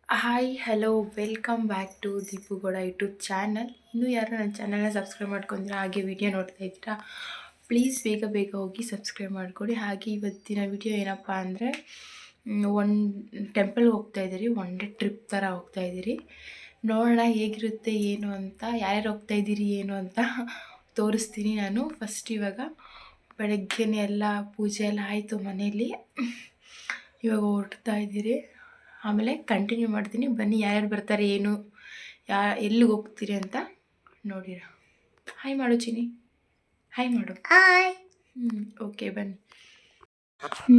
Hi hello welcome back to Deepugowda YouTube channel. ಇನ್ನೂ ಯಾರು ನನ್ನ ಚಾನಲ್ನ ಸಬ್ಸ್ಕ್ರೈಬ್ ಮಾಡ್ಕೊಂಡಿರ ಹಾಗೆ ವಿಡಿಯೋ ನೋಡ್ತಾ ಇದ್ದೀರಾ, ಪ್ಲೀಸ್ ಬೇಗ ಬೇಗ ಹೋಗಿ ಸಬ್ಸ್ಕ್ರೈಬ್ ಮಾಡಿಕೊಡಿ. ಹಾಗೆ ಇವತ್ತಿನ ವಿಡಿಯೋ ಏನಪ್ಪ ಅಂದರೆ, ಒಂದು ಟೆಂಪಲ್ಗೆ ಹೋಗ್ತಾಯಿದ್ದೀರಿ, ಒನ್ ಡೇ ಟ್ರಿಪ್ ಥರ ಹೋಗ್ತಾಯಿದ್ದೀರಿ. ನೋಡೋಣ ಹೇಗಿರುತ್ತೆ ಏನು ಅಂತ, ಯಾರ್ಯಾರು ಹೋಗ್ತಾಯಿದ್ದೀರಿ ಏನು ಅಂತ ತೋರಿಸ್ತೀನಿ ನಾನು. ಫಸ್ಟ್ ಇವಾಗ ಬೆಳಗ್ಗೆನೇ ಎಲ್ಲ ಪೂಜೆ ಎಲ್ಲ ಆಯಿತು ಮನೇಲಿ, ಇವಾಗ ಹೊರಡ್ತಾ ಇದ್ದೀರಿ. ಆಮೇಲೆ ಕಂಟಿನ್ಯೂ ಮಾಡ್ತೀನಿ, ಬನ್ನಿ ಯಾರ್ಯಾರು ಬರ್ತಾರೆ ಏನು ಎಲ್ಲಿಗೆ ಹೋಗ್ತೀರಿ ಅಂತ ನೋಡಿರ. ಹಾಯ್ ಮಾಡು ಚಿನಿ, ಹಾಯ್ ಮಾಡು. ಹಾಯ್. ಓಕೆ ಬನ್ನಿ.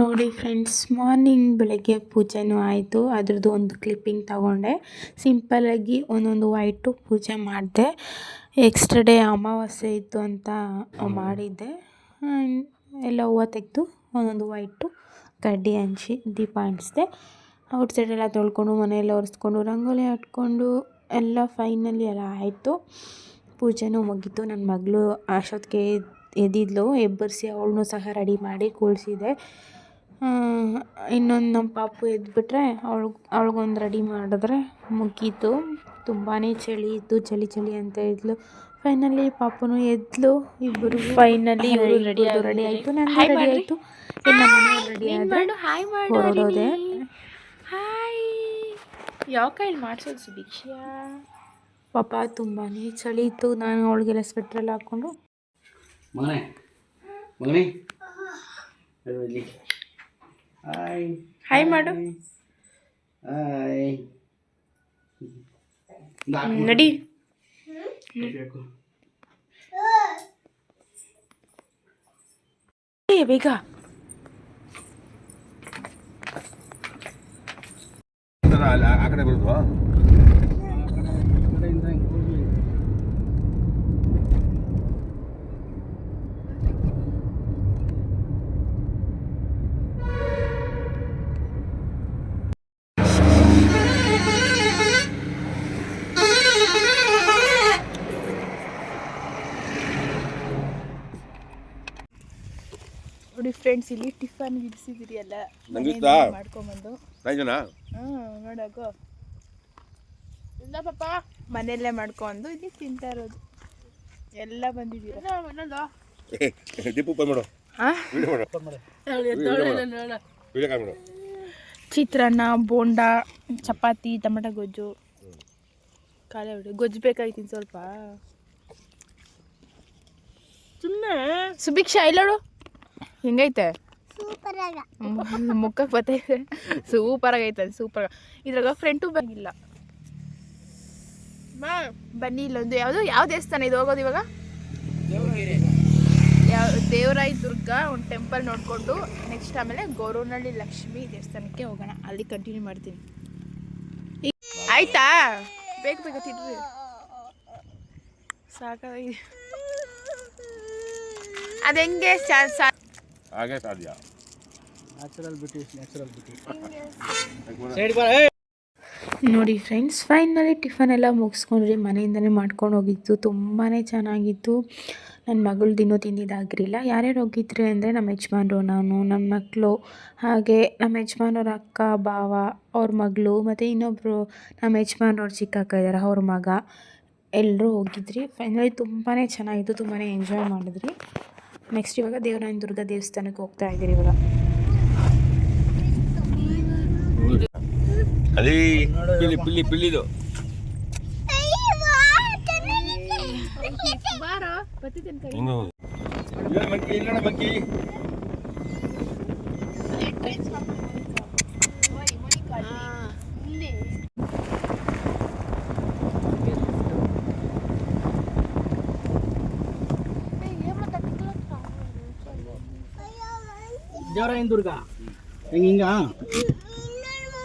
ನೋಡಿ ಫ್ರೆಂಡ್ಸ್, ಮಾರ್ನಿಂಗ್ ಬೆಳಗ್ಗೆ ಪೂಜೆನೂ ಆಯಿತು. ಅದ್ರದ್ದು ಒಂದು ಕ್ಲಿಪ್ಪಿಂಗ್ ತಗೊಂಡೆ. ಸಿಂಪಲ್ಲಾಗಿ ಒಂದೊಂದು ವೈಟು ಪೂಜೆ ಮಾಡಿದೆ. ಎಕ್ಸ್ಟ್ರಾ ಡೇ ಅಮಾವಾಸ್ಯೆ ಇತ್ತು ಅಂತ ಮಾಡಿದ್ದೆ. ಎಲ್ಲ ಹೂವು ತೆಗೆದು ಒಂದೊಂದು ವೈಟು ಕಡ್ಡಿ ಹಂಚಿ ದೀಪ ಹಂಚಿದೆ. ಔಟ್ ಸೈಡೆಲ್ಲ ತೊಳ್ಕೊಂಡು ಮನೆಯೆಲ್ಲ ಒರೆಸ್ಕೊಂಡು ರಂಗೋಲಿ ಹಾಕ್ಕೊಂಡು ಎಲ್ಲ ಫೈನಲಿ ಎಲ್ಲ ಆಯಿತು. ಪೂಜೆನೂ ಮುಗೀತು. ನನ್ನ ಮಗಳು ಅಷ್ಟೊತ್ತಿಗೆ ಎದ್ದಿದ್ಲು, ಎಬ್ಬರಿಸಿ ಅವಳನ್ನೂ ಸಹ ರೆಡಿ ಮಾಡಿ ಕೂಳಿಸಿದೆ. ಇನ್ನೊಂದು ನಮ್ಮ ಪಾಪು ಎದ್ದುಬಿಟ್ರೆ ಅವಳಿಗೊಂದು ರೆಡಿ ಮಾಡಿದ್ರೆ ಮುಗೀತು. ತುಂಬಾ ಚಳಿ ಇತ್ತು, ಚಳಿ ಚಳಿ ಅಂತ ಇದ್ಲು. ಫೈನಲಿ ಪಾಪುನು ಎದ್ಲು. ಇಬ್ಬರು ಫೈನಲಿ ರೆಡಿ ಆಯಿತು, ನನಗೆ ರೆಡಿ ಆಯಿತು, ಇನ್ನು ಮನೆಯವ್ರು ರೆಡಿ ಆದರು, ಹೊರಡೋದೆ. ಹಾಯ್. ಯಾವ ಕೈಲಿ ಮಾಡಿಸೋದು ಸುಭಿಕ್ಷಾ? ಪಾಪ ತುಂಬಾ ಚಳಿ ಇತ್ತು. ನಾನು ಅವಳಿಗೆಲ್ಲ ಸ್ವೆಟ್ರೆಲ್ಲ ಹಾಕ್ಕೊಂಡು ಹಾಯ್ ಮಾಡು. ನಡಿ ಬೇಗ. ಆ ಕಡೆ ಬರುದು. ನೋಡಿ ಫ್ರೆಂಡ್ಸ್, ಇಲ್ಲಿ ಟಿಫನ್ ಇಡಿಸಿದಿರಿ ಎಲ್ಲ ಮಾಡ್ಕೊಂಬಂದು. ನೋಡಾಗೋ ಇಲ್ಲ ಪಾಪ, ಮನೆಯಲ್ಲೇ ಮಾಡ್ಕೊಂಡು ಇಲ್ಲಿ ತಿಂತಾ ಇರೋದು. ಎಲ್ಲ ಬಂದಿದ್ದೀರಾ. ಚಿತ್ರಾನ್ನ, ಬೋಂಡ, ಚಪಾತಿ, ಟೊಮೆಟೊ ಗೊಜ್ಜು, ಖಾಲಿ ಹೊಡಿ ಗೊಜ್ಜು ಬೇಕಾಗಿತ್ತು ಸ್ವಲ್ಪ. ಸುಮ್ಮನೆ ಸುಭಿಕ್ಷಾ ಇಲ್ಲೋಡು ಹೆಂಗೈತೆ, ಮುಖಕ್ಕೆ ಬತ್ತೈತೆ. ಸೂಪರಾಗೈತೆ, ಅದು ಸೂಪರ್. ಇದ್ರಾಗ ಫ್ರೆಂಟು ಬಂದಿಲ್ಲ. ಬನ್ನಿ, ಇಲ್ಲೊಂದು ಯಾವ ದೇವಸ್ಥಾನ ಇದು ಹೋಗೋದು ಇವಾಗ? ದೇವರಾಯ ದುರ್ಗ ಒಂದು ಟೆಂಪಲ್ ನೋಡಿಕೊಂಡು ನೆಕ್ಸ್ಟ್ ಆಮೇಲೆ ಗೌರವನಹಳ್ಳಿ ಲಕ್ಷ್ಮೀ ದೇವಸ್ಥಾನಕ್ಕೆ ಹೋಗೋಣ. ಅಲ್ಲಿ ಕಂಟಿನ್ಯೂ ಮಾಡ್ತೀನಿ. ಆಯ್ತಾ? ಬೇಗ ಬೇಗ ತಿನ್ರಿ, ಸಾಕಾಗಿ. ಅದು ಹೆಂಗೆ ನೋಡಿ ಫ್ರೆಂಡ್ಸ್, ಫೈನಲಿ ಟಿಫನ್ ಎಲ್ಲ ಮುಗಿಸ್ಕೊಂಡ್ರಿ. ಮನೆಯಿಂದನೇ ಮಾಡ್ಕೊಂಡು ಹೋಗಿದ್ದು, ತುಂಬಾ ಚೆನ್ನಾಗಿತ್ತು. ನನ್ನ ಮಗಳದಿನ್ನೂ ತಿಂದಿದ್ದಾಗಿರಲಿಲ್ಲ. ಯಾರ್ಯಾರು ಹೋಗಿದ್ರಿ ಅಂದರೆ, ನಮ್ಮ ಯಜಮಾನ್ರು, ನಾನು, ನನ್ನ ಮಕ್ಕಳು, ಹಾಗೆ ನಮ್ಮ ಯಜಮಾನವ್ರ ಅಕ್ಕ, ಭಾವ, ಅವ್ರ ಮಗಳು, ಮತ್ತು ಇನ್ನೊಬ್ಬರು ನಮ್ಮ ಯಜಮಾನ್ರವ್ರ ಚಿಕ್ಕ ಅಕ್ಕ ಇದ್ದಾರೆ, ಅವ್ರ ಮಗ, ಎಲ್ಲರೂ ಹೋಗಿದ್ರಿ. ಫೈನಲಿ ತುಂಬಾ ಚೆನ್ನಾಗಿತ್ತು, ತುಂಬಾ ಎಂಜಾಯ್ ಮಾಡಿದ್ರಿ. ನೆಕ್ಸ್ಟ್ ಇವಾಗ ದೇವರಾಯ ದುರ್ಗ ದೇವಸ್ಥಾನಕ್ಕೆ ಹೋಗ್ತಾ ಇದ್ದೀರಿ. ಇವಾಗ ಪಿಳ್ಳಿದು ದೇವರಾಯ ದುರ್ಗ ಹಿಂಗ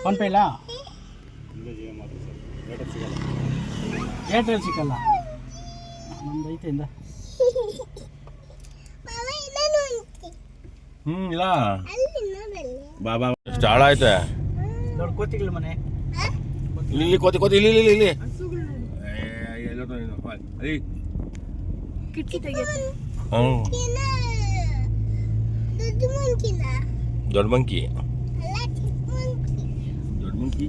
ಫೋನ್ ಪೇ ಇಲ್ಲ, ಏರ್ಟೆಲ್ ಸಿಕ್ಕಲ್ಲ. ನಮ್ದು ಐತೆ ಇಂದ ಇಲ್ಲ ಬಾಬಾ ಸ್ಟಾಳ ಐತೆ. ದೊಡ್ಡ ಕೋತಿಗಳ ಮನೆ ಇಲ್ಲಿ ಕೋತಿ ಕೋತಿ ಇಲ್ಲಿ ಇಲ್ಲಿ ಇಲ್ಲಿ ಕಿಟಕಿ ತೆಗೆಯುತ್ತೆ. ದೊಡ್ಡ ಮಂಕಿ ದೊಡ್ಡ ಮಂಕಿ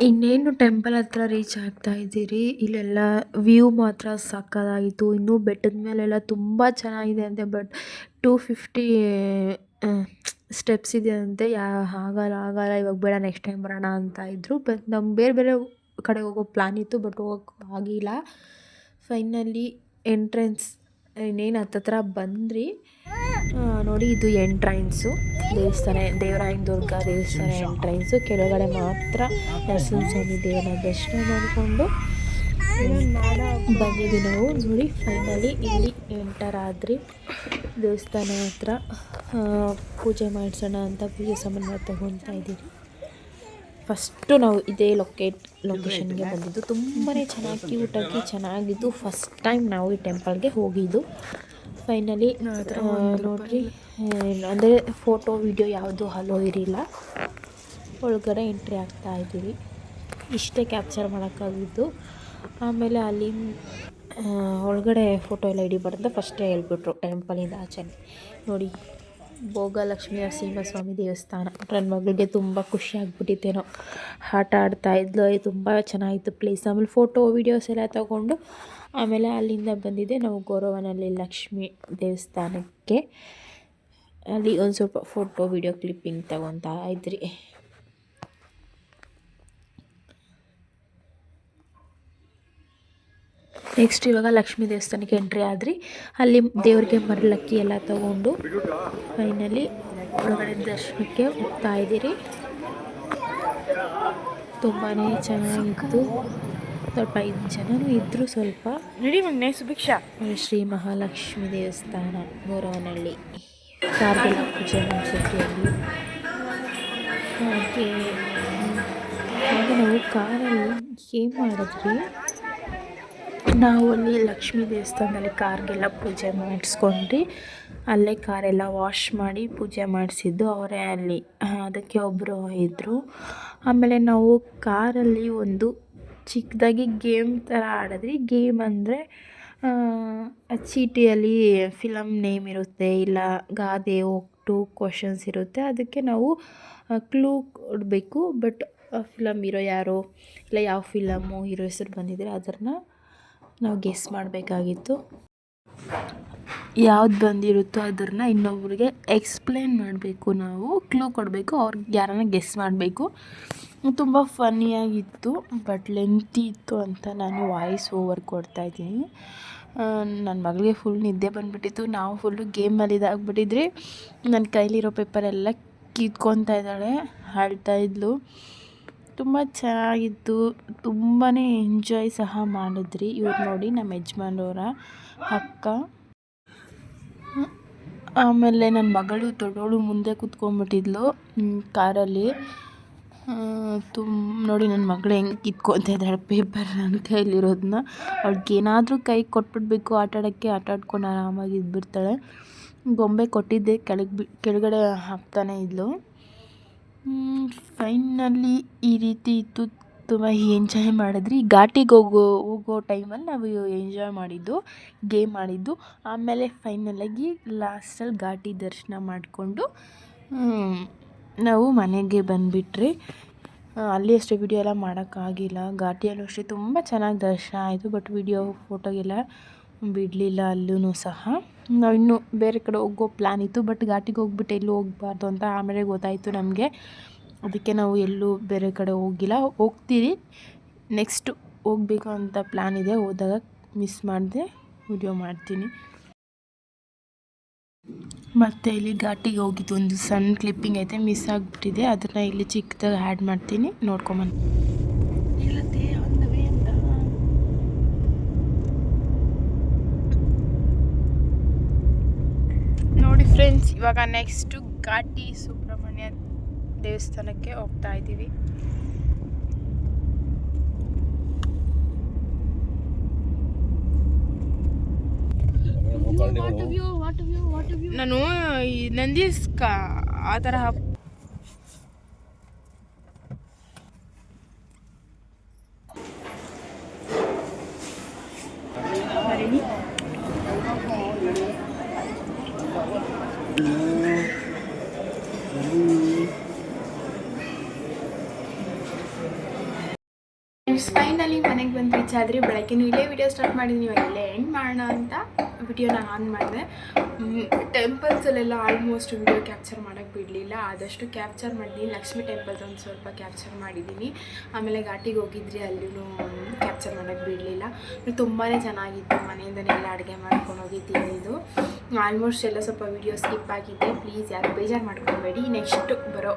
ಇನ್ನೇನು ಟೆಂಪಲ್ ಹತ್ರ ರೀಚ್ ಆಗ್ತಾ ಇದ್ದೀರಿ. ಇಲ್ಲೆಲ್ಲ ವ್ಯೂ ಮಾತ್ರ ಸಕ್ಕತ್ತಾಗಿತ್ತು. ಇನ್ನೂ ಬೆಟ್ಟದ ಮೇಲೆಲ್ಲ ತುಂಬ ಚೆನ್ನಾಗಿದೆ ಅಂತೆ. ಬಟ್ 250 ಸ್ಟೆಪ್ಸ್ ಇದೆ ಅಂತೆ. ಆಗಲ್ಲ ಇವಾಗ ಬೇಡ, ನೆಕ್ಸ್ಟ್ ಟೈಮ್ ಬರೋಣ ಅಂತ ಇದ್ದರು. ಬಟ್ ನಮ್ಗೆ ಬೇರೆ ಬೇರೆ ಕಡೆ ಹೋಗೋ ಪ್ಲ್ಯಾನ್ ಇತ್ತು, ಬಟ್ ಹೋಗೋಕ್ಕೆ ಆಗಿಲ್ಲ. ಫೈನಲಿ ಎಂಟ್ರೆನ್ಸ್ ಇನ್ನೇನು ಹತ್ತತ್ರ ಬಂದ್ರಿ. ನೋಡಿ, ಇದು ಎಂಟ್ರೆನ್ಸು ದೇವಸ್ಥಾನ, ದೇವರಾಯನ ದುರ್ಗ ದೇವಸ್ಥಾನ ಎಂಟ್ರೆನ್ಸು. ಕೆಳಗಡೆ ಮಾತ್ರ ನರಸಿಂಹಸ್ವಾಮಿ ದೇವರ ದರ್ಶನ ಮಾಡಿಕೊಂಡು ಬಂದಿದ್ವಿ ನಾವು. ನೋಡಿ, ಫೈನಲಿ ಇಲ್ಲಿ ಎಂಟರ್ ಆದ್ರಿ. ದೇವಸ್ಥಾನ ಹತ್ರ ಪೂಜೆ ಮಾಡಿಸೋಣ ಅಂತ ಪೂಜೆ ಸಾಮಾನು ತೊಗೊತಾ ಇದ್ದೀವಿ. ಫಸ್ಟು ನಾವು ಇದೇ ಲೊಕೇಶನ್ಗೆ ಬಂದಿದ್ದು. ತುಂಬಾ ಚೆನ್ನಾಗಿ ಕ್ಯೂಟಾಗಿ ಚೆನ್ನಾಗಿದ್ದು. ಫಸ್ಟ್ ಟೈಮ್ ನಾವು ಈ ಟೆಂಪಲ್ಗೆ ಹೋಗಿದ್ದು. ಫೈನಲಿ ನೋಡ್ರಿ, ಅಂದರೆ ಫೋಟೋ ವಿಡಿಯೋ ಯಾವುದು ಅಲೋ ಇರಲಿಲ್ಲ. ಒಳಗಡೆ ಎಂಟ್ರಿ ಆಗ್ತಾ ಇದ್ದೀವಿ. ಇಷ್ಟೇ ಕ್ಯಾಪ್ಚರ್ ಮಾಡೋಕ್ಕಾಗಿದ್ದು. ಆಮೇಲೆ ಅಲ್ಲಿ ಒಳಗಡೆ ಫೋಟೋ ಎಲ್ಲ ಹಿಡಿಬಾರ್ದು ಫಸ್ಟೇ ಹೇಳ್ಬಿಟ್ರು ಟೆಂಪಲಿಂದ ಆಚೆ. ನೋಡಿ, ಭೋಗಲಕ್ಷ್ಮಿ ನರಸಿಂಹಸ್ವಾಮಿ ದೇವಸ್ಥಾನ. ನನ್ನ ಮಗಳಿಗೆ ತುಂಬ ಖುಷಿ ಆಗ್ಬಿಟ್ಟಿತ್ತೇನೋ, ಆಟ ಆಡ್ತಾಯಿದ್ಲು. ತುಂಬ ಚೆನ್ನಾಗಿತ್ತು ಪ್ಲೇಸ್. ಆಮೇಲೆ ಫೋಟೋ ವೀಡಿಯೋಸ್ ಎಲ್ಲ ತಗೊಂಡು ಆಮೇಲೆ ಅಲ್ಲಿಂದ ಬಂದಿದ್ದೆ ನಾವು ಗೋರವನಹಳ್ಳಿ ಲಕ್ಷ್ಮಿ ದೇವಸ್ಥಾನಕ್ಕೆ. ಅಲ್ಲಿ ಒಂದು ಸ್ವಲ್ಪ ಫೋಟೋ ವಿಡಿಯೋ ಕ್ಲಿಪ್ಪಿಂಗ್ ತಗೊತಾ ಇದ್ರಿ. ನೆಕ್ಸ್ಟ್ ಇವಾಗ ಲಕ್ಷ್ಮೀ ದೇವಸ್ಥಾನಕ್ಕೆ ಎಂಟ್ರಿ ಆದ್ರಿ. ಅಲ್ಲಿ ದೇವ್ರಿಗೆ ಮರಳಕ್ಕಿ ಎಲ್ಲ ತಗೊಂಡು ಫೈನಲಿ ಒಳಗಡೆ ದರ್ಶನಕ್ಕೆ ಹೋಗ್ತಾ ಇದ್ದೀರಿ. ತುಂಬಾ ಚೆನ್ನಾಗಿತ್ತು. ಸ್ವಲ್ಪ 5 ಜನನೂ ಇದ್ದರು. ಸ್ವಲ್ಪ ಸುಭಿಕ್ಷಾ ಶ್ರೀ ಮಹಾಲಕ್ಷ್ಮಿ ದೇವಸ್ಥಾನ ಗೋರವನಹಳ್ಳಿ. ಕಾರ್ಗೆಲ್ಲ ಪೂಜೆ ಮಾಡಿಸೋಕ್ಕೆ ಅಲ್ಲಿ ಹಾಗೆ ನಾವು ಕಾರಲ್ಲಿ ಏನು ಮಾಡಿದ್ರಿ, ನಾವು ಅಲ್ಲಿ ಲಕ್ಷ್ಮೀ ದೇವಸ್ಥಾನದಲ್ಲಿ ಕಾರ್ಗೆಲ್ಲ ಪೂಜೆ ಮಾಡಿಸ್ಕೊಂಡ್ರಿ. ಅಲ್ಲೇ ಕಾರೆಲ್ಲ ವಾಶ್ ಮಾಡಿ ಪೂಜೆ ಮಾಡಿಸಿದ್ದು ಅವರೇ ಅಲ್ಲಿ. ಅದಕ್ಕೆ ಒಬ್ಬರು ಇದ್ದರು. ಆಮೇಲೆ ನಾವು ಕಾರಲ್ಲಿ ಒಂದು ಚಿಕ್ಕದಾಗಿ ಗೇಮ್ ಥರ ಆಡಿದ್ರಿ. ಗೇಮ್ ಅಂದರೆ ಚೀಟಿಯಲ್ಲಿ ಫಿಲಮ್ ನೇಮ್ ಇರುತ್ತೆ, ಇಲ್ಲ ಗಾದೆ ಒಟ್ಟು ಕ್ವಶನ್ಸ್ ಇರುತ್ತೆ. ಅದಕ್ಕೆ ನಾವು ಕ್ಲೂ ಕೊಡಬೇಕು. ಬಟ್ ಫಿಲಮ್ ಹೀರೋ ಯಾರು, ಇಲ್ಲ ಯಾವ ಫಿಲಮು ಹೀರೋ ಹೆಸರು ಬಂದಿದ್ರೆ ಅದನ್ನು ನಾವು ಗೆಸ್ ಮಾಡಬೇಕಾಗಿತ್ತು. ಯಾವ್ದು ಬಂದಿರುತ್ತೋ ಅದನ್ನು ಇನ್ನೊಬ್ರಿಗೆ ಎಕ್ಸ್ಪ್ಲೇನ್ ಮಾಡಬೇಕು. ನಾವು ಕ್ಲೂ ಕೊಡಬೇಕು, ಅವ್ರಿಗೆ ಯಾರನ್ನ ಗೆಸ್ ಮಾಡಬೇಕು. ತುಂಬ ಫನ್ನಿಯಾಗಿತ್ತು, ಬಟ್ ಲೆಂತಿ ಇತ್ತು ಅಂತ ನಾನು ವಾಯ್ಸ್ ಓವರ್ ಕೊಡ್ತಾಯಿದ್ದೀನಿ. ನನ್ನ ಮಗಳಿಗೆ ಫುಲ್ ನಿದ್ದೆ ಬಂದುಬಿಟ್ಟಿತ್ತು. ನಾವು ಫುಲ್ಲು ಗೇಮಲ್ಲಿ ಇದಾಗ್ಬಿಟ್ಟಿದ್ರಿ. ನನ್ನ ಕೈಲಿರೋ ಪೇಪರೆಲ್ಲ ಕಿತ್ಕೊತಾ ಇದ್ದಾಳೆ, ಅಳ್ತಾಯಿದ್ಲು. ತುಂಬ ಚೆನ್ನಾಗಿತ್ತು. ತುಂಬಾ ಎಂಜಾಯ್ ಸಹ ಮಾಡಿದ್ರಿ. ಇವ್ರು ನೋಡಿ, ನಮ್ಮ ಯಜಮಾನ್ರವರ ಅಕ್ಕ. ಆಮೇಲೆ ನನ್ನ ಮಗಳು ದೊಡ್ಡವಳು ಮುಂದೆ ಕೂತ್ಕೊಂಡ್ಬಿಟ್ಟಿದ್ಲು ಕಾರಲ್ಲಿ. ನೋಡಿ ನನ್ನ ಮಗಳು ಹೆಂಗೆ ಕಿತ್ಕೊತಾ ಇದ್ದಾಳೆ ಪೇಪರ್ ನನ್ನ ಕೈಲಿರೋದನ್ನ. ಅವ್ಳಿಗೇನಾದರೂ ಕೈ ಕೊಟ್ಬಿಡ್ಬೇಕು ಆಟ ಆಡ್ಕೊಂಡು ಆರಾಮಾಗಿ ಇದ್ಬಿಡ್ತಾಳೆ. ಗೊಂಬೆ ಕೊಟ್ಟಿದ್ದೆ, ಕೆಳಗಡೆ ಹಾಕ್ತಾನೆ ಇದ್ಲು. ಫೈನಲಿ ಈ ರೀತಿ ಇತ್ತು. ತುಂಬ ಎಂಜಾಯ್ ಮಾಡಿದ್ರಿ. ಘಾಟಿಗೆ ಹೋಗೋ ಟೈಮಲ್ಲಿ ನಾವು ಎಂಜಾಯ್ ಮಾಡಿದ್ದು, ಗೇಮ್ ಆಡಿದ್ದು. ಆಮೇಲೆ ಫೈನಲಾಗಿ ಲಾಸ್ಟಲ್ಲಿ ಘಾಟಿ ದರ್ಶನ ಮಾಡಿಕೊಂಡು ನಾವು ಮನೆಗೆ ಬಂದುಬಿಟ್ರಿ. ಅಲ್ಲಿ ಅಷ್ಟೇ ವಿಡಿಯೋ ಎಲ್ಲ ಮಾಡೋಕ್ಕಾಗಿಲ್ಲ. ಘಾಟಿಯಲ್ಲೂ ಅಷ್ಟೇ ತುಂಬ ಚೆನ್ನಾಗಿ ದರ್ಶನ ಆಯಿತು. ಬಟ್ ವಿಡಿಯೋ ಫೋಟೋಗೆಲ್ಲ ಬಿಡಲಿಲ್ಲ ಅಲ್ಲೂ ಸಹ. ನಾವು ಇನ್ನೂ ಬೇರೆ ಕಡೆ ಹೋಗೋ ಪ್ಲ್ಯಾನ್ ಇತ್ತು. ಬಟ್ ಘಾಟಿಗೆ ಹೋಗ್ಬಿಟ್ಟು ಎಲ್ಲೂ ಹೋಗಬಾರ್ದು ಅಂತ ಆಮೇಲೆ ಗೊತ್ತಾಯಿತು ನಮಗೆ. ಅದಕ್ಕೆ ನಾವು ಎಲ್ಲೂ ಬೇರೆ ಕಡೆ ಹೋಗಿಲ್ಲ. ಹೋಗ್ತೀವಿ, ನೆಕ್ಸ್ಟ್ ಹೋಗಬೇಕು ಅಂತ ಪ್ಲ್ಯಾನ್ ಇದೆ. ಹೋದಾಗ ಮಿಸ್ ಮಾಡದೆ ವಿಡಿಯೋ ಮಾಡ್ತೀನಿ. ಮತ್ತು ಇಲ್ಲಿ ಘಾಟಿಗೆ ಹೋಗಿದ್ದು ಒಂದು ಸಣ್ಣ ಕ್ಲಿಪ್ಪಿಂಗ್ ಐತೆ, ಮಿಸ್ ಆಗಿಬಿಟ್ಟಿದೆ. ಅದನ್ನು ಇಲ್ಲಿ ಚಿಕ್ಕದಾಗಿ ಆ್ಯಡ್ ಮಾಡ್ತೀನಿ, ನೋಡ್ಕೊಂಬನ್ನಿ. ನೋಡಿ ಫ್ರೆಂಡ್ಸ್, ಇವಾಗ ನೆಕ್ಸ್ಟು ಘಾಟಿ ಸುಬ್ರಹ್ಮಣ್ಯ ದೇವಸ್ಥಾನಕ್ಕೆ ಹೋಗ್ತಾ ಇದ್ದೀವಿ. ನಾನು ಈ ನಂದೀಸ್ ಆ ಥರ ಗೈಸ್ ಫೈನಲಿ ಮನೆಗೆ ಬಂದು ರೀಚ್ ಆದರೆ ಬೆಳಗ್ಗೆನೂ ಇಲ್ಲೇ ವಿಡಿಯೋ ಸ್ಟಾರ್ಟ್ ಮಾಡಿದ್ದೀನಿ. ಇವಾಗ ಇಲ್ಲೇ ಎಂಡ್ ಮಾಡೋಣ ಅಂತ ವಿಡಿಯೋನ ಆನ್ ಮಾಡಿದೆ. ಟೆಂಪಲ್ಸಲ್ಲೆಲ್ಲ ಆಲ್ಮೋಸ್ಟ್ ವಿಡಿಯೋ ಕ್ಯಾಪ್ಚರ್ ಮಾಡೋಕ್ಕೆ ಬಿಡಲಿಲ್ಲ, ಆದಷ್ಟು ಕ್ಯಾಪ್ಚರ್ ಮಾಡಿದ್ದೀನಿ. ಲಕ್ಷ್ಮೀ ಟೆಂಪಲ್ಸ್ ಒಂದು ಸ್ವಲ್ಪ ಕ್ಯಾಪ್ಚರ್ ಮಾಡಿದ್ದೀನಿ. ಆಮೇಲೆ ಘಾಟಿಗೆ ಹೋಗಿದ್ರಿ, ಅಲ್ಲೂ ಕ್ಯಾಪ್ಚರ್ ಮಾಡೋಕ್ಕೆ ಬಿಡಲಿಲ್ಲ. ತುಂಬಾ ಚೆನ್ನಾಗಿತ್ತು. ಮನೆಯಿಂದನೆಲ್ಲ ಅಡುಗೆ ಮಾಡ್ಕೊಂಡು ಹೋಗಿ ತಿಂದಿದ್ದು. ಆಲ್ಮೋಸ್ಟ್ ಎಲ್ಲ ಸ್ವಲ್ಪ ವಿಡಿಯೋ ಸ್ಕಿಪ್ ಆಗಿದೆ. ಪ್ಲೀಸ್ ಯಾರು ಬೇಜಾರು ಮಾಡ್ಕೊಬೇಡಿ. ನೆಕ್ಸ್ಟ್ ಬರೋ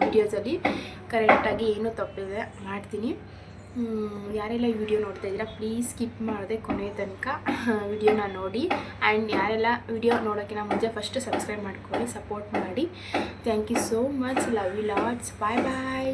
ವಿಡಿಯೋಸಲ್ಲಿ ಕರೆಕ್ಟಾಗಿ ಏನು ತಪ್ಪಿದೆ ಮಾಡ್ತೀನಿ. ಯಾರೆಲ್ಲ ಈ ವಿಡಿಯೋ ನೋಡ್ತಾ ಇದ್ದೀರಾ ಪ್ಲೀಸ್ ಸ್ಕಿಪ್ ಮಾಡದೆ ಕೊನೆ ತನಕ ವಿಡಿಯೋನ ನೋಡಿ. ಆ್ಯಂಡ್ ಯಾರೆಲ್ಲ ವಿಡಿಯೋ ನೋಡೋಕ್ಕಿಂತ ಮುಂಚೆ ಫಸ್ಟ್ ಸಬ್ಸ್ಕ್ರೈಬ್ ಮಾಡ್ಕೊಳ್ಳಿ, ಸಪೋರ್ಟ್ ಮಾಡಿ. Thank you so much. Love you lots. Bye bye.